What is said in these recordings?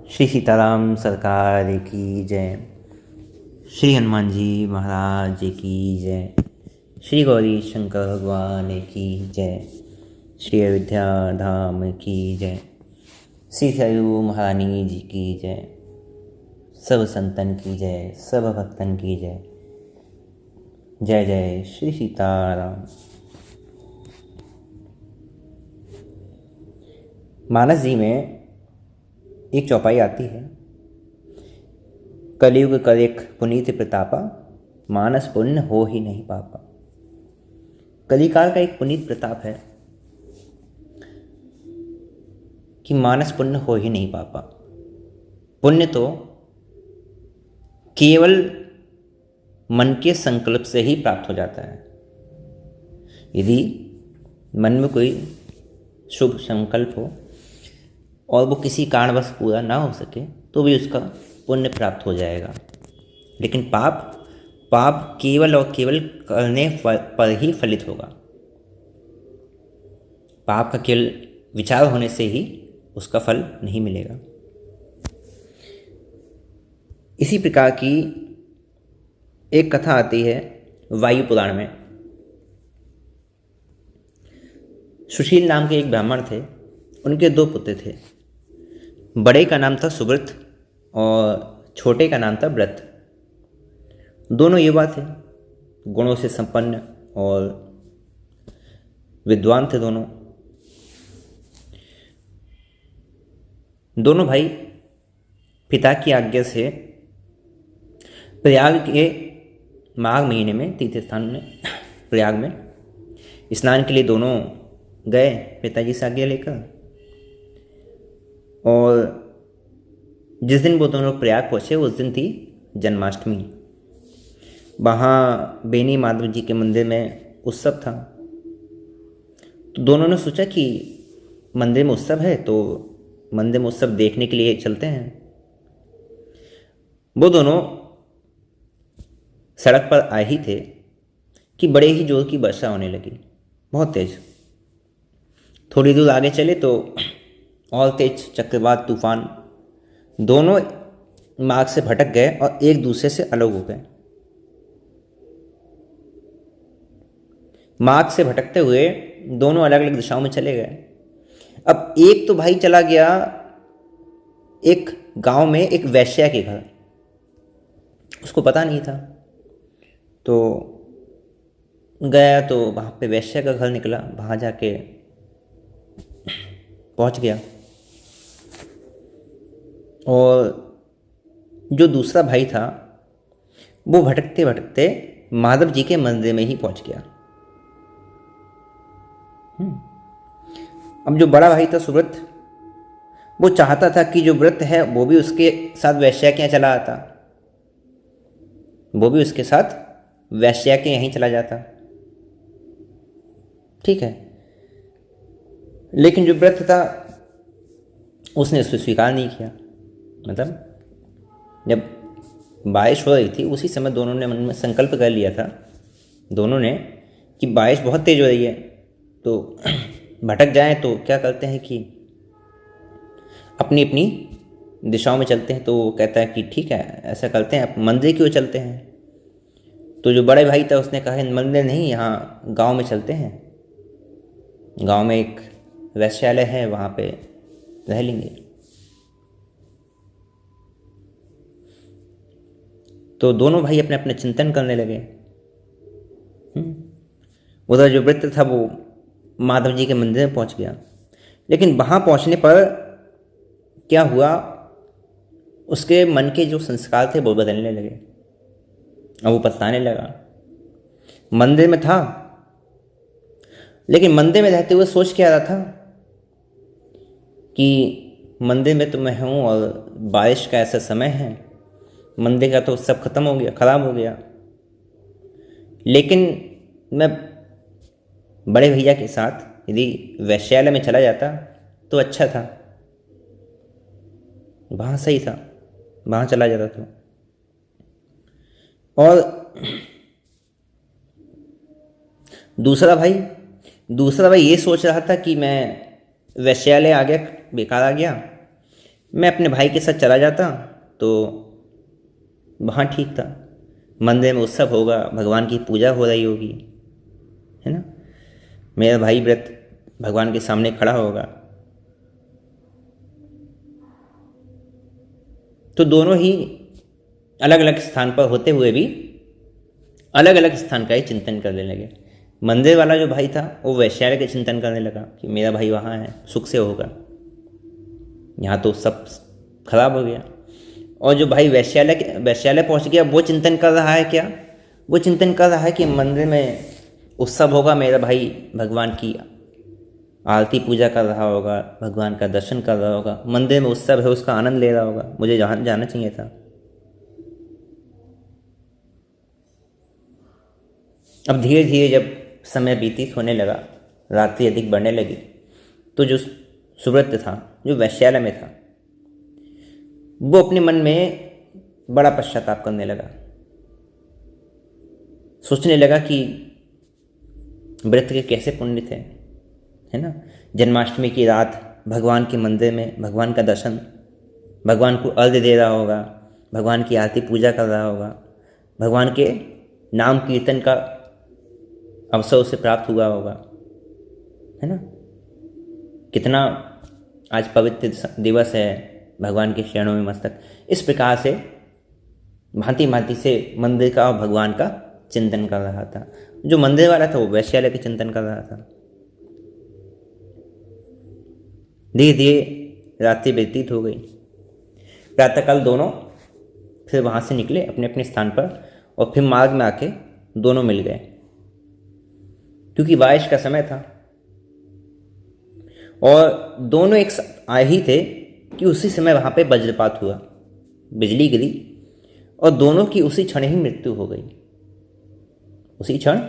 श्री सीताराम सरकार की जय। श्री हनुमान जी महाराज की जय। श्री गौरी शंकर भगवान की जय। श्री अयोध्या धाम की जय। श्री सरयू महारानी जी की जय। सब संतन की जय, सब भक्तन की जय। जय जय श्री सीताराम। मानस जी में एक चौपाई आती है, कलयुग कर एक पुनीत प्रतापा, मानस पुण्य हो ही नहीं पापा। कलिकाल का एक पुनीत प्रताप है कि मानस पुण्य हो ही नहीं पापा। पुण्य तो केवल मन के संकल्प से ही प्राप्त हो जाता है। यदि मन में कोई शुभ संकल्प हो और वो किसी कारणवश पूरा ना हो सके तो भी उसका पुण्य प्राप्त हो जाएगा। लेकिन पाप केवल और केवल करने पर ही फलित होगा। पाप का केवल विचार होने से ही उसका फल नहीं मिलेगा। इसी प्रकार की एक कथा आती है वायु पुराण में। सुशील नाम के एक ब्राह्मण थे। उनके दो पुत्र थे। बड़े का नाम था सुव्रत और छोटे का नाम था व्रत। दोनों युवा थे, गुणों से संपन्न और विद्वान थे। दोनों भाई पिता की आज्ञा से प्रयाग के माघ महीने में तीर्थ स्थान में प्रयाग में स्नान के लिए दोनों गए पिताजी से आज्ञा लेकर। और जिस दिन वो दोनों प्रयाग पहुँचे उस दिन थी जन्माष्टमी। वहाँ बेनी माधव जी के मंदिर में उत्सव था। तो दोनों ने सोचा कि मंदिर में उत्सव है तो मंदिर में उत्सव देखने के लिए चलते हैं। वो दोनों सड़क पर आए ही थे कि बड़े ही जोर की वर्षा होने लगी, बहुत तेज। थोड़ी दूर आगे चले तो और तेज चक्रवात तूफान। दोनों मार्ग से भटक गए और एक दूसरे से अलग हो गए। मार्ग से भटकते हुए दोनों अलग अलग दिशाओं में चले गए। अब एक तो भाई चला गया एक गांव में एक वैश्या के घर। उसको पता नहीं था तो गया तो वहाँ पे वैश्या का घर निकला। वहाँ जाके पहुँच गया और जो दूसरा भाई था वो भटकते भटकते माधव जी के मंदिर में ही पहुँच गया। अब जो बड़ा भाई था सुव्रत, वो चाहता था कि जो व्रत है वो भी उसके साथ वैश्या के यहाँ चला आता, वो भी उसके साथ वैश्या के यहीं चला जाता। ठीक है, लेकिन जो व्रत था उसने उसको स्वीकार नहीं किया। मतलब जब बारिश हो रही थी उसी समय दोनों ने मन में संकल्प कर लिया था दोनों ने कि बारिश बहुत तेज हो रही है तो भटक जाएं तो क्या करते हैं कि अपनी अपनी दिशाओं में चलते हैं। तो वो कहता है कि ठीक है ऐसा करते हैं, मंदिर की ओर चलते हैं। तो जो बड़े भाई था उसने कहा मंदिर नहीं, यहाँ गांव में चलते हैं, गांव में एक वैश्यालय है वहाँ पे रह लेंगे। तो दोनों भाई अपने अपने चिंतन करने लगे। उधर जो वृत्त था वो माधव जी के मंदिर में पहुंच गया। लेकिन वहाँ पहुंचने पर क्या हुआ, उसके मन के जो संस्कार थे वो बदलने लगे और वो पछताने लगा। मंदिर में था लेकिन मंदिर में रहते हुए सोच क्या रहा था कि मंदिर में तो मैं हूँ और बारिश का ऐसा समय है, मंदिर का तो सब खत्म हो गया, खराब हो गया। लेकिन मैं बड़े भैया के साथ यदि वैश्यालय में चला जाता तो अच्छा था, वहाँ सही था, वहाँ चला जाता तो। और दूसरा भाई ये सोच रहा था कि मैं वैश्यालय आ गया, बेकार आ गया, मैं अपने भाई के साथ चला जाता तो वहाँ ठीक था, मंदिर में उत्सव होगा, भगवान की पूजा हो रही होगी, है ना, मेरा भाई व्रत भगवान के सामने खड़ा होगा। तो दोनों ही अलग अलग स्थान पर होते हुए भी अलग अलग स्थान का ही चिंतन करने लगे। मंदिर वाला जो भाई था वो वैश्यालय के चिंतन करने लगा कि मेरा भाई वहाँ है, सुख से होगा, यहाँ तो सब खराब हो गया। और जो भाई वैश्यालय पहुँच गया वो चिंतन कर रहा है क्या? वो चिंतन कर रहा है कि मंदिर में उत्सव होगा, मेरा भाई भगवान की आरती पूजा कर रहा होगा, भगवान का दर्शन कर रहा होगा, मंदिर में उत्सव है उसका आनंद ले रहा होगा, मुझे जहाँ जाना चाहिए था। अब धीरे धीरे जब समय व्यतीत होने लगा, रात्रि अधिक बढ़ने लगी, तो जो सुव्रत था, जो वैश्यालय में था, वो अपने मन में बड़ा पश्चाताप करने लगा। सोचने लगा कि व्रत के कैसे पुण्य थे, है ना, जन्माष्टमी की रात भगवान के मंदिर में भगवान का दर्शन, भगवान को अर्घ्य दे रहा होगा, भगवान की आरती पूजा कर रहा होगा, भगवान के नाम कीर्तन का अवसर उसे प्राप्त हुआ होगा, है ना। कितना आज पवित्र दिवस है, भगवान के चरणों में मस्तक। इस प्रकार से भांति भांति से मंदिर का और भगवान का चिंतन कर रहा था। जो मंदिर वाला था वो वैश्यालय के चिंतन कर रहा था। धीरे धीरे रात्रि व्यतीत हो गई। प्रातःकाल दोनों फिर वहाँ से निकले अपने अपने स्थान पर, और फिर मार्ग में आके दोनों मिल गए, क्योंकि बारिश का समय था। और दोनों एक साथ आए ही थे कि उसी समय वहाँ पे वज्रपात हुआ, बिजली गिरी, और दोनों की उसी क्षण ही मृत्यु हो गई। उसी क्षण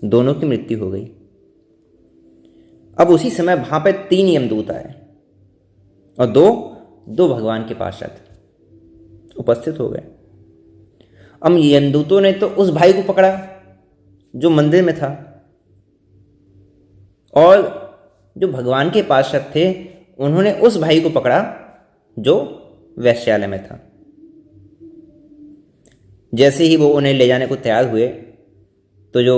दोनों की मृत्यु हो गई। अब उसी समय वहाँ पे 3 यमदूत आए और दो भगवान के पार्षद उपस्थित हो गए। अब यमदूतों ने तो उस भाई को पकड़ा जो मंदिर में था, और जो भगवान के पार्षद थे उन्होंने उस भाई को पकड़ा जो वैश्यालय में था। जैसे ही वो उन्हें ले जाने को तैयार हुए, तो जो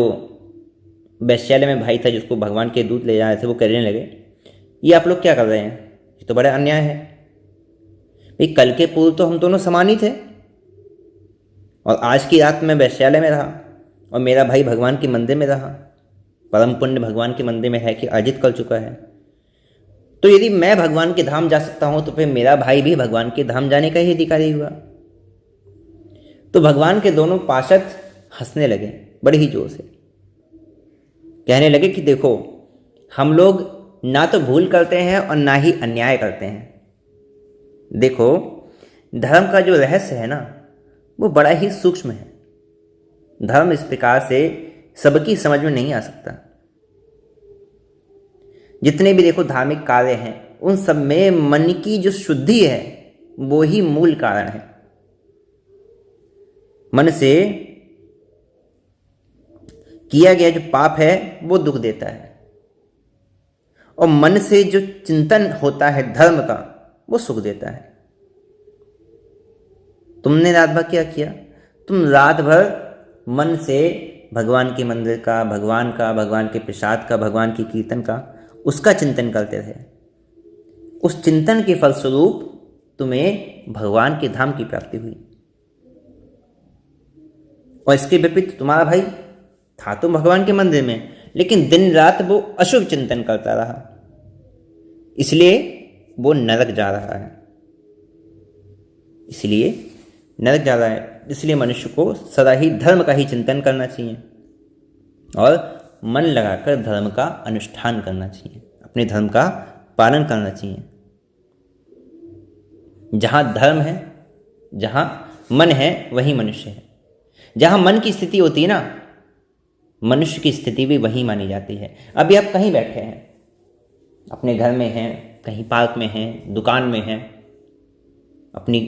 वैश्यालय में भाई था जिसको भगवान के दूत ले जा रहे थे, वो कहने लगे, ये आप लोग क्या कर रहे हैं, ये तो बड़ा अन्याय है। भाई कल के पूर्व तो हम दोनों समान ही थे, और आज की रात मैं वैश्यालय में रहा और मेरा भाई भगवान के मंदिर में रहा। परम पुण्य भगवान के मंदिर में है कि अर्जित कर चुका है। तो यदि मैं भगवान के धाम जा सकता हूं तो फिर मेरा भाई भी भगवान के धाम जाने का ही अधिकारी हुआ। तो भगवान के दोनों पार्षद हंसने लगे बड़े ही जोर से, कहने लगे कि देखो, हम लोग ना तो भूल करते हैं और ना ही अन्याय करते हैं। देखो, धर्म का जो रहस्य है ना, वो बड़ा ही सूक्ष्म है। धर्म इस प्रकार से सबकी समझ में नहीं आ सकता। जितने भी देखो धार्मिक कार्य हैं, उन सब में मन की जो शुद्धि है वो ही मूल कारण है। मन से किया गया जो पाप है वो दुख देता है, और मन से जो चिंतन होता है धर्म का वो सुख देता है। तुमने रात भर क्या किया? तुम रात भर मन से भगवान के मंदिर का, भगवान के प्रसाद का, भगवान के कीर्तन का, उसका चिंतन करते थे। उस चिंतन के फलस्वरूप तुम्हें भगवान के धाम की प्राप्ति हुई। और इसके विपरीत तुम्हारा भाई था तो भगवान के मंदिर में, लेकिन दिन रात वो अशुभ चिंतन करता रहा, इसलिए वो नरक जा रहा है। इसलिए मनुष्य को सदा ही धर्म का ही चिंतन करना चाहिए और मन लगाकर धर्म का अनुष्ठान करना चाहिए, अपने धर्म का पालन करना चाहिए। जहाँ धर्म है, जहाँ मन है, वहीं मनुष्य है। जहाँ मन की स्थिति होती है ना, मनुष्य की स्थिति भी वहीं मानी जाती है। अभी आप कहीं बैठे हैं, अपने घर में हैं, कहीं पार्क में हैं, दुकान में हैं, अपनी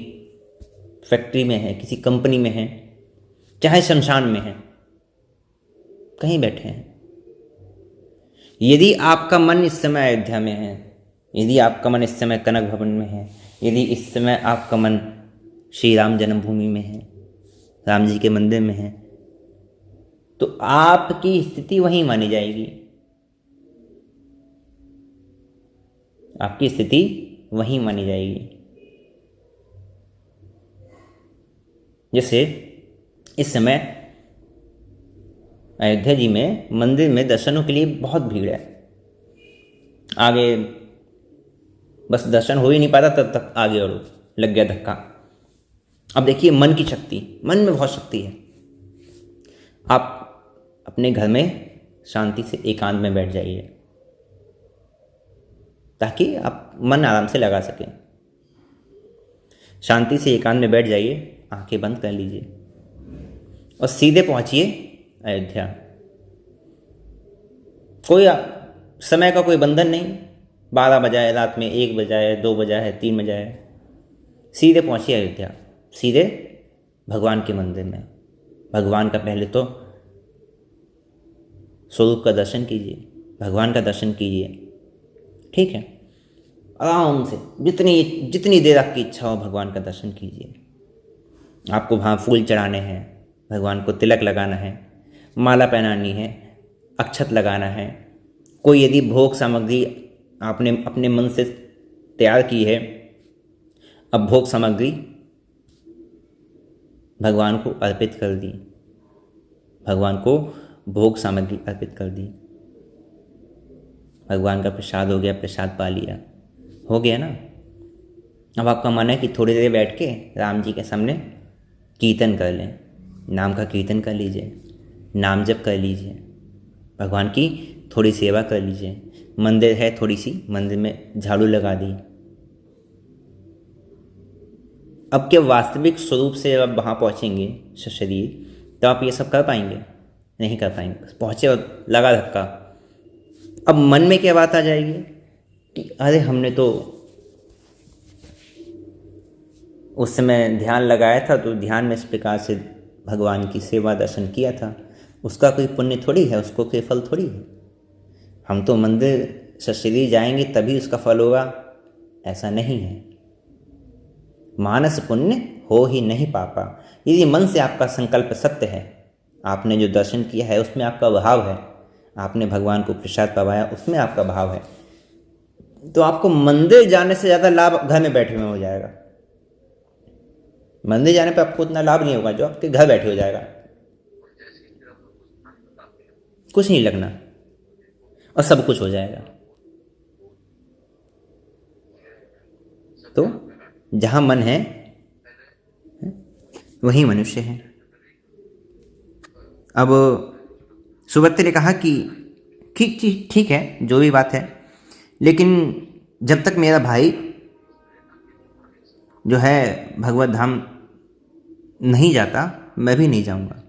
फैक्ट्री में हैं, किसी कंपनी में हैं, चाहे शमशान में हैं, कहीं बैठे हैं। यदि आपका मन इस समय अयोध्या में है, यदि आपका मन इस समय कनक भवन में है, यदि इस समय आपका मन श्री राम जन्मभूमि में है, राम जी के मंदिर में है, तो आपकी स्थिति वहीं मानी जाएगी। आपकी स्थिति वहीं मानी जाएगी। जैसे इस समय अयोध्या जी में मंदिर में दर्शनों के लिए बहुत भीड़ है। आगे बस दर्शन हो ही नहीं पाता, तब तक आगे और लग गया धक्का। अब देखिए मन की शक्ति, मन में बहुत शक्ति है। आप अपने घर में शांति से एकांत में बैठ जाइए ताकि आप मन आराम से लगा सकें। शांति से एकांत में बैठ जाइए, आंखें बंद कर लीजिए और सीधे पहुंचिए अयोध्या। कोई समय का कोई बंधन नहीं, 12 बजाए रात में, 1 बजाए, 2 बजाए, 3 बजाए, सीधे पहुंचिए अयोध्या। सीधे भगवान के मंदिर में भगवान का पहले तो स्वरूप का दर्शन कीजिए, भगवान का दर्शन कीजिए। ठीक है, आराम से जितनी देर आपकी इच्छा हो भगवान का दर्शन कीजिए। आपको वहाँ फूल चढ़ाने हैं, भगवान को तिलक लगाना है, माला पहनानी है, अक्षत लगाना है। कोई यदि भोग सामग्री आपने अपने मन से तैयार की है, अब भोग सामग्री भगवान को अर्पित कर दी, भगवान को भोग सामग्री अर्पित कर दी। भगवान का प्रसाद हो गया, प्रसाद पा लिया, हो गया ना। अब आपका मन है कि थोड़ी देर बैठ के राम जी के सामने कीर्तन कर लें, नाम का कीर्तन कर लीजिए, नाम जप कर लीजिए, भगवान की थोड़ी सेवा कर लीजिए। मंदिर है, थोड़ी सी मंदिर में झाड़ू लगा दी। अब क्या वास्तविक स्वरूप से अब वहाँ पहुँचेंगे सशरीर, तो आप ये सब कर पाएंगे? नहीं कर पाएंगे। बस पहुँचे और लगा धक्का। अब मन में क्या बात आ जाएगी कि अरे हमने तो उस समय ध्यान लगाया था, तो ध्यान में इस प्रकार से भगवान की सेवा दर्शन किया था, उसका कोई पुण्य थोड़ी है, उसको कोई फल थोड़ी है। हम तो मंदिर सशरीर जाएंगे तभी उसका फल होगा, ऐसा नहीं है। मानस पुण्य हो ही नहीं पापा। यदि मन से आपका संकल्प सत्य है, आपने जो दर्शन किया है उसमें आपका भाव है, आपने भगवान को प्रसाद पवाया उसमें आपका भाव है, तो आपको मंदिर जाने से ज़्यादा लाभ घर में बैठे में हो जाएगा। मंदिर जाने पर आपको उतना लाभ नहीं होगा जो आपके घर बैठे हो जाएगा। कुछ नहीं लगना और सब कुछ हो जाएगा। तो जहां मन है वहीं मनुष्य है। अब सुब्रत ने कहा कि ठीक है, जो भी बात है, लेकिन जब तक मेरा भाई जो है भगवत धाम नहीं जाता, मैं भी नहीं जाऊंगा,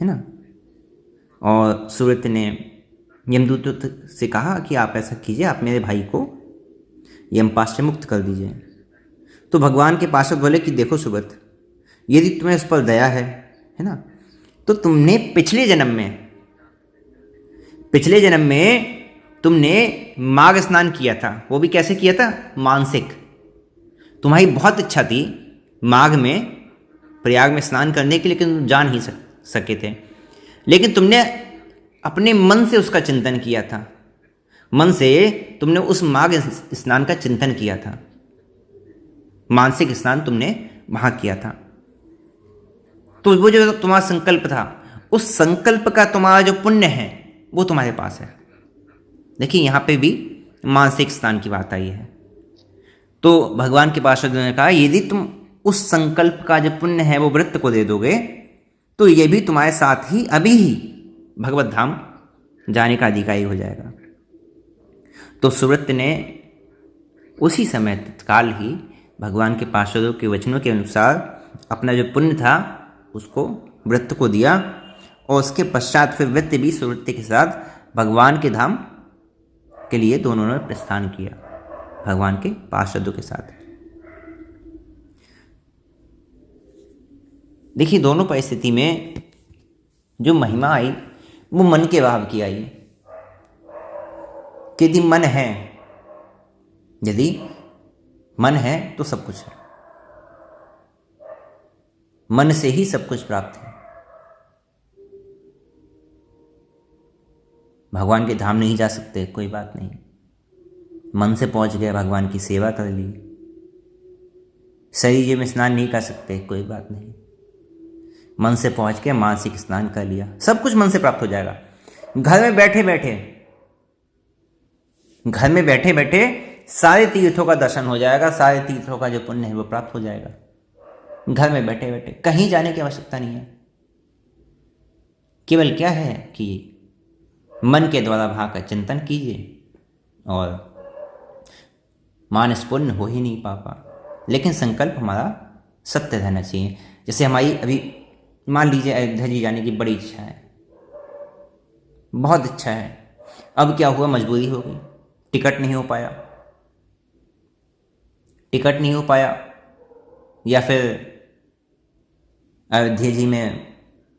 है ना। और सुब्रत ने यमदूत से कहा कि आप ऐसा कीजिए, आप मेरे भाई को यमपाश से मुक्त कर दीजिए। तो भगवान के पार्षद बोले कि देखो सुब्रत, यदि तुम्हें उस पर दया है ना, तो तुमने पिछले जन्म में तुमने माघ स्नान किया था। वो भी कैसे किया था? मानसिक। तुम्हारी बहुत इच्छा थी माघ में प्रयाग में स्नान करने के लिए, लेकिन तुम जा नहीं सके थे। लेकिन तुमने अपने मन से उसका चिंतन किया था, मन से तुमने उस माघ स्नान का चिंतन किया था, मानसिक स्नान तुमने वहाँ किया था। तो वो जो तुम्हारा संकल्प था, उस संकल्प का तुम्हारा जो पुण्य है वो तुम्हारे पास है। देखिए यहाँ पे भी मानसिक स्नान की बात आई है। तो भगवान के पार्षदों ने कहा यदि तुम उस संकल्प का जो पुण्य है वो वृत्त को दे दोगे, तो ये भी तुम्हारे साथ ही अभी ही भगवत धाम जाने का अधिकारी हो जाएगा। तो सुब्रत ने उसी समय तत्काल ही भगवान के पार्षदों के वचनों के अनुसार अपना जो पुण्य था उसको वृत्त को दिया, और उसके पश्चात फिर वृत्त भी सुब्रत के साथ भगवान के धाम के लिए दोनों ने प्रस्थान किया, भगवान के पार्षदों के साथ। देखिए दोनों परिस्थिति में जो महिमा आई वो मन के भाव की आई। कि यदि मन है, यदि मन है तो सब कुछ है, मन से ही सब कुछ प्राप्त है। भगवान के धाम नहीं जा सकते, कोई बात नहीं, मन से पहुंच गए, भगवान की सेवा कर ली। शरीर में स्नान नहीं कर सकते, कोई बात नहीं, मन से पहुंच के मानसिक स्नान कर लिया, सब कुछ मन से प्राप्त हो जाएगा। घर में बैठे बैठे सारे तीर्थों का दर्शन हो जाएगा, सारे तीर्थों का जो पुण्य है वो प्राप्त हो जाएगा। घर में बैठे बैठे कहीं जाने की आवश्यकता नहीं है। केवल क्या है कि मन के द्वारा भाव का चिंतन कीजिए और मानस पुण्य हो ही नहीं पापा, लेकिन संकल्प हमारा सत्य रहना चाहिए। जैसे हमारी अभी मान लीजिए अयोध्या जी जाने की बड़ी इच्छा है, बहुत इच्छा है, अब क्या हुआ, मजबूरी हो गई, टिकट नहीं हो पाया, या फिर अयोध्या जी में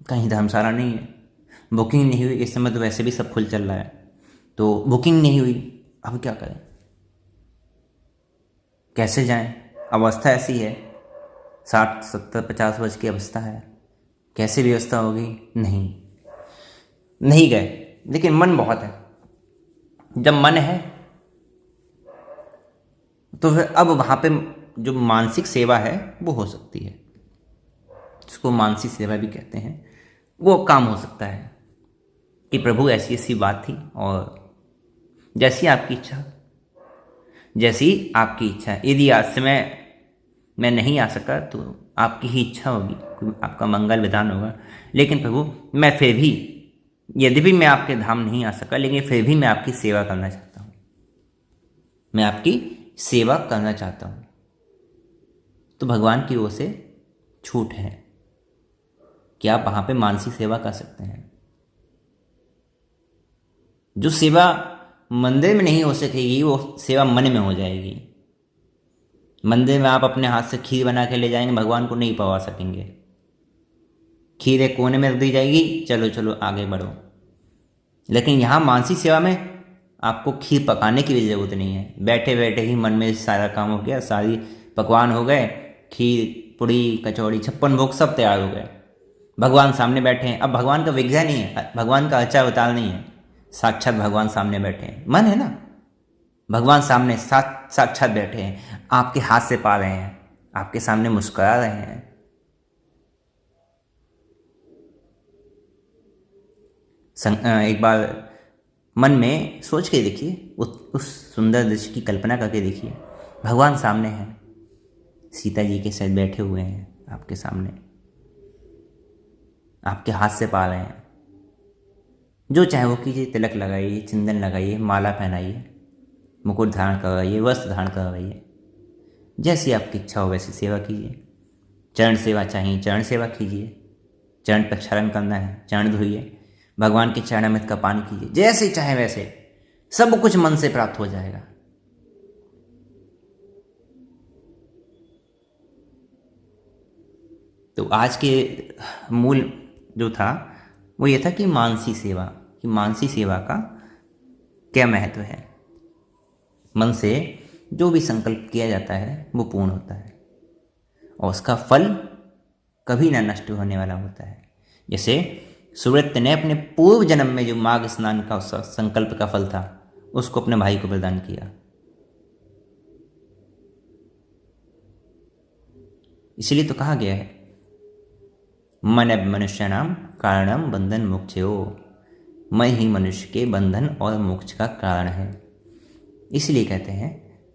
कहीं धर्मशाला नहीं है, बुकिंग नहीं हुई। इस समय तो वैसे भी सब खुल चल रहा है, तो बुकिंग नहीं हुई, अब क्या करें, कैसे जाएं? अवस्था ऐसी है, 60 70 50 वर्ष की अवस्था है, कैसे व्यवस्था होगी? नहीं गए। लेकिन मन बहुत है, जब मन है तो फिर अब वहाँ पे जो मानसिक सेवा है वो हो सकती है, जिसको मानसिक सेवा भी कहते हैं, वो काम हो सकता है कि प्रभु ऐसी ऐसी बात थी और जैसी आपकी इच्छा है, यदि आज से मैं नहीं आ सका तो आपकी ही इच्छा होगी, आपका मंगल विधान होगा, लेकिन प्रभु मैं फिर भी, यद्यपि मैं आपके धाम नहीं आ सका, लेकिन फिर भी मैं आपकी सेवा करना चाहता हूँ, तो भगवान की ओर से छूट है कि आप वहाँ पे मानसिक सेवा कर सकते हैं। जो सेवा मंदिर में नहीं हो सकेगी वो सेवा मन में हो जाएगी। मंदिर में आप अपने हाथ से खीर बना के ले जाएंगे, भगवान को नहीं पवा सकेंगे, खीर एक कोने में रख दी जाएगी, चलो आगे बढ़ो। लेकिन यहाँ मानसिक सेवा में आपको खीर पकाने की भी ज़रूरत नहीं है, बैठे बैठे ही मन में सारा काम हो गया, सारी पकवान हो गए, खीर पूड़ी कचौड़ी 56 भोग सब तैयार हो गए, भगवान सामने बैठे हैं। अब भगवान का विग्रह नहीं है, भगवान का अचार उतार नहीं है, साक्षात भगवान सामने बैठे हैं, मन है ना, भगवान सामने साक्षात बैठे हैं, आपके हाथ से पा रहे हैं, आपके सामने मुस्कुरा रहे हैं। एक बार मन में सोच के देखिए, उस सुंदर दृश्य की कल्पना करके देखिए, भगवान सामने हैं, सीता जी के साथ बैठे हुए हैं आपके सामने, आपके हाथ से पा रहे हैं, जो चाहे वो कीजिए, तिलक लगाइए, चंदन लगाइए, माला पहनाइए, मुकुट धारण करवाइए, वस्त्र धारण करवाइए, जैसी आपकी इच्छा हो वैसी सेवा कीजिए। चरण सेवा चाहिए, चरण सेवा कीजिए, चरण प्रक्षालन करना है, चरण धोइए, भगवान के चरणामृत का पान कीजिए, जैसे चाहे वैसे, सब कुछ मन से प्राप्त हो जाएगा। तो आज के मूल जो था वो ये था कि मानसी सेवा का क्या महत्व है। मन से जो भी संकल्प किया जाता है वो पूर्ण होता है और उसका फल कभी ना नष्ट होने वाला होता है। जैसे सुव्रत ने अपने पूर्व जन्म में जो माघ स्नान का संकल्प का फल था उसको अपने भाई को प्रदान किया। इसलिए तो कहा गया है, मन अब मनुष्याणाम कारणम बंधन मोक्षयो, मैं ही मनुष्य के बंधन और मोक्ष का कारण है। इसलिए कहते हैं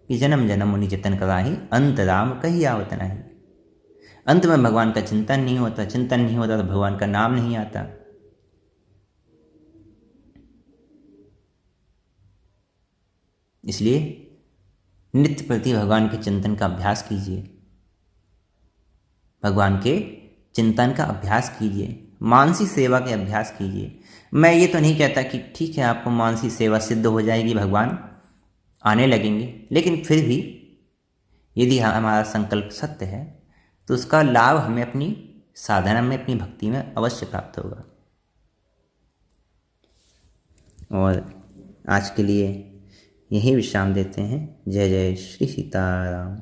कि जन्म जन्म मुनि जतन कराही, अंत राम कही आवत नहीं। अंत में भगवान का चिंतन नहीं होता तो भगवान का नाम नहीं आता। इसलिए नित्य प्रति भगवान के चिंतन का अभ्यास कीजिए, भगवान के चिंतन का अभ्यास कीजिए, मानसिक सेवा के अभ्यास कीजिए। मैं ये तो नहीं कहता कि ठीक है आपको मानसिक सेवा सिद्ध हो जाएगी, भगवान आने लगेंगे, लेकिन फिर भी यदि हमारा संकल्प सत्य है तो उसका लाभ हमें अपनी साधना में, अपनी भक्ति में अवश्य प्राप्त होगा। और आज के लिए यही विश्राम देते हैं। जय जय श्री सीताराम।